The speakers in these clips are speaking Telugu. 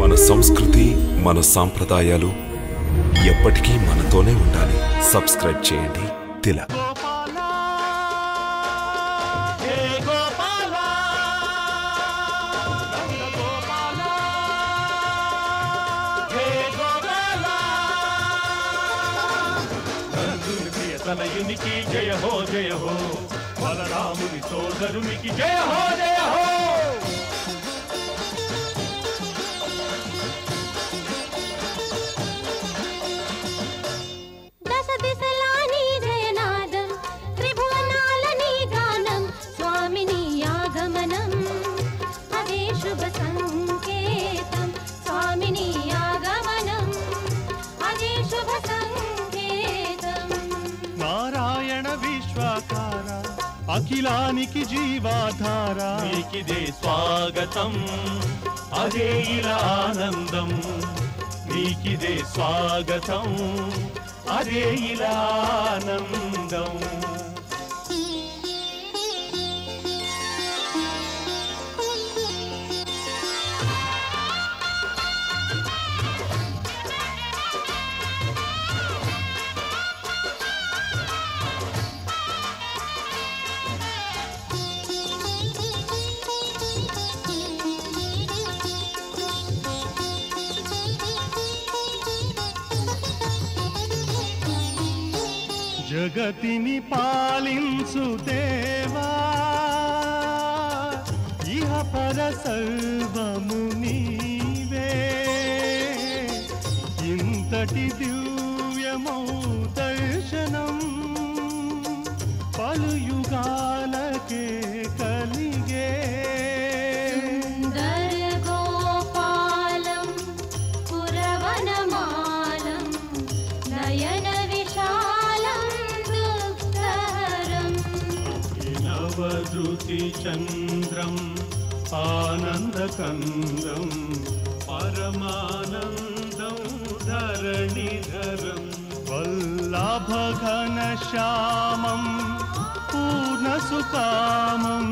మన సంస్కృతి, మన సాంప్రదాయాలు ఎప్పటికీ మనతోనే ఉండాలి. సబ్స్క్రైబ్ చేయండి తిలక్. తనయునికి జయ హో జయ హో, బలరాముని సోదరునికి జయ హో జయ హో. దశ దిశలాని జయనాదం, త్రిభువనాలని గానం, స్వామిని ఆగమనం అదే శుభ సంకేతం. స్వామిని ఆగమనం అదే శుభ సంకేతం. నారాయణ విశ్వాకార, అఖిలానికి జీవాధార, నీకిదే స్వాగతం అదే ఇలా ఆనందం. నీకిదే స్వాగతం అదే ఇలా ఆనందం. జగతిని పాలించు దేవా, ఇహ పర సర్వము నీవే. ఇంతటి దివ్యమౌ దర్శనం పలు యుగాలకే కలిగే. గోపాలం పురవనమాలం నయన నవధృతి చంద్రం ఆనందకందం పరమానందం ధరణిధరం. వల్లభఘనశ్యామం పూర్ణసుకామం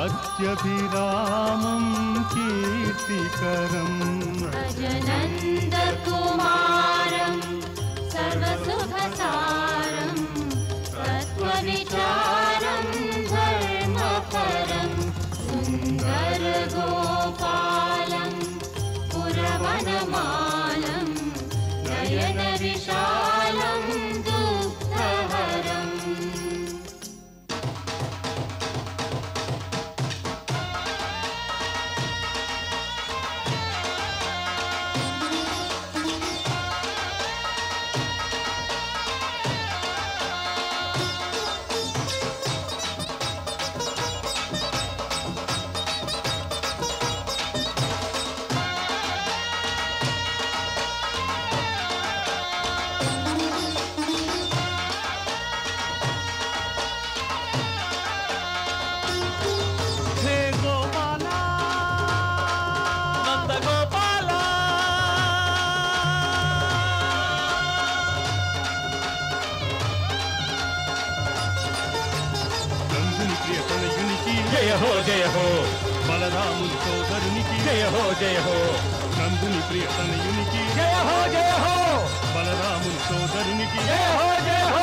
అత్యభిరామం కీర్తికరం. భజనందకుమారం సర్వసుఖసారం తత్వవిచారం ధర్మపరం. సుందర గోపాలం పురవనమాలం నయన విశాలం దుఃఖహరం. జయ హో జయ హో, బలరాముని సోదరునికి జయ హో జయ హో. నందుని ప్రియ తనయునికి జయ హో జయ హో, బలరాముని సోదరునికి జయ హో జయ హో.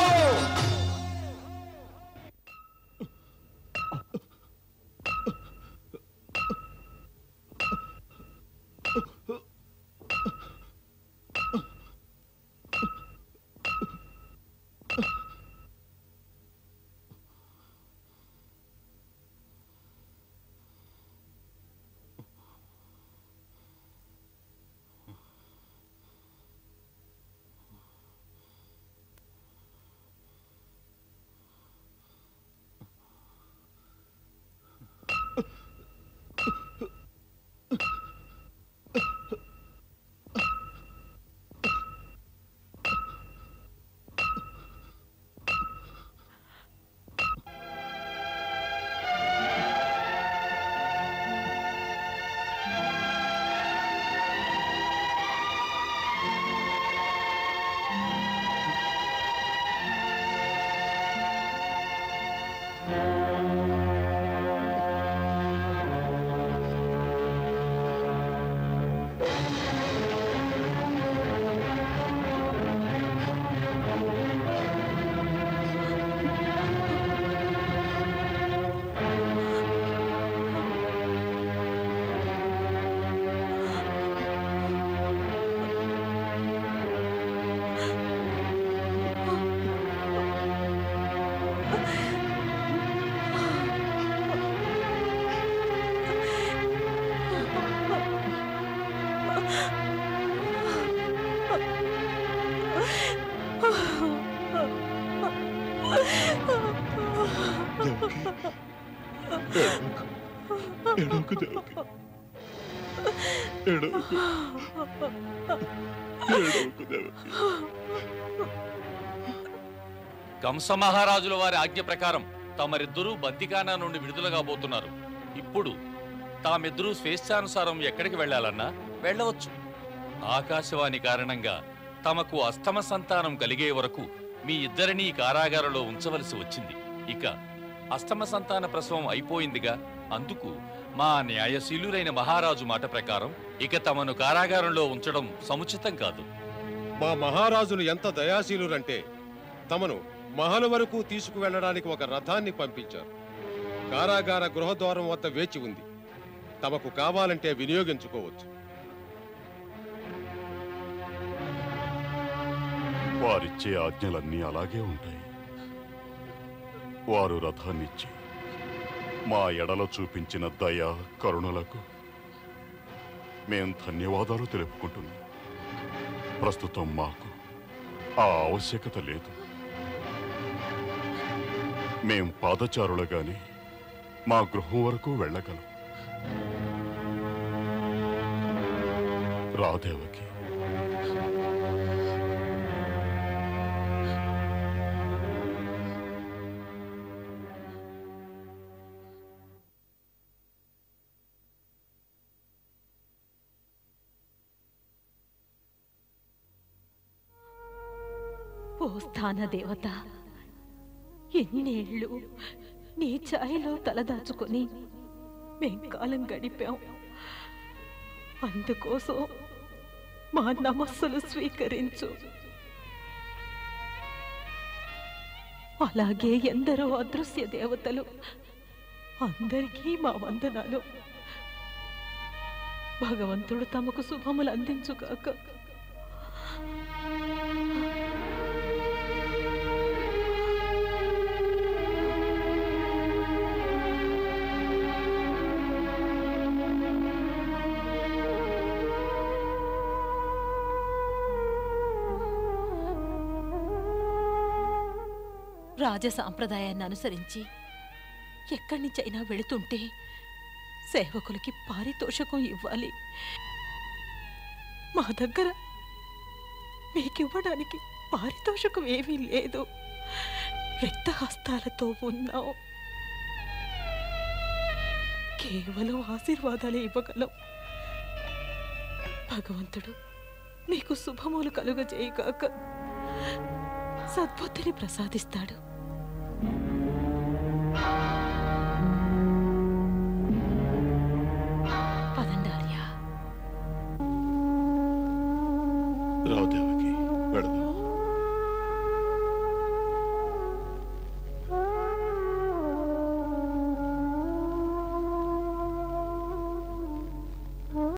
ఏడవకు దేవకి, ఏడవకు, ఏడవకు దేవకి. కంస మహారాజుల వారి ఆజ్ఞ ప్రకారం తమరిద్దరూ బందికానా నుండి విడుదల కాబోతున్నారు. ఇప్పుడు తామిద్దరూ స్వేచ్ఛానుసారం ఎక్కడికి వెళ్లాలన్నా వెళ్ళవచ్చు. ఆకాశవాణి కారణంగా తమకు అష్టమ సంతానం కలిగే వరకు మీ ఇద్దరినీ కారాగారంలో ఉంచవలసి వచ్చింది. ఇక అష్టమ సంతాన ప్రసవం అయిపోయిందిగా, అందుకు మా న్యాయశీలురైన మహారాజు మాట ప్రకారం ఇక తమను కారాగారంలో ఉంచడం సముచితం కాదు. మా మహారాజులు ఎంత దయాశీలురంటే తమను మహల్ వరకు తీసుకువెళ్లడానికి ఒక రథాన్ని పంపించారు. కారాగార గృహద్వారం వద్ద వేచి ఉంది. తమకు కావాలంటే వినియోగించుకోవచ్చు. వారిచ్చే ఆజ్ఞలన్నీ అలాగే ఉంటాయి. వారు రథాన్నిచ్చి మా ఎడల చూపించిన దయ కరుణలకు మేం ధన్యవాదాలు తెలుపుకుంటున్నాం. ప్రస్తుతం మాకు ఆ ఆవశ్యకత లేదు. మేం పాదచారులుగానే మా గృహం వరకు వెళ్ళగలం. రాదేవకి. ఓ స్థాన దేవత, ఎన్నేళ్ళు నీ ఛాయలో తలదాచుకొని మేం కాలం గడిపాం. అందుకోసం మా నమస్సులు స్వీకరించు. అలాగే ఎందరో అదృశ్య దేవతలు, అందరికీ మా వందనాలు. భగవంతుడు తమకు శుభములు అందించుగాక. రాజ సాంప్రదాయాన్ని అనుసరించి ఎక్కడి నుంచైనా వెళుతుంటే సేవకులకి పారితోషకం ఇవ్వాలి. మా దగ్గర మీకివ్వడానికి పారితోషకం ఏమీ లేదు. రిక్తహస్తాలతో ఉన్నాం. కేవలం ఆశీర్వాదాలే ఇవ్వగలం. భగవంతుడు మీకు శుభములు కలుగజేయగాక, సద్బుద్ధిని ప్రసాదిస్తాడు. రావుదేవకి.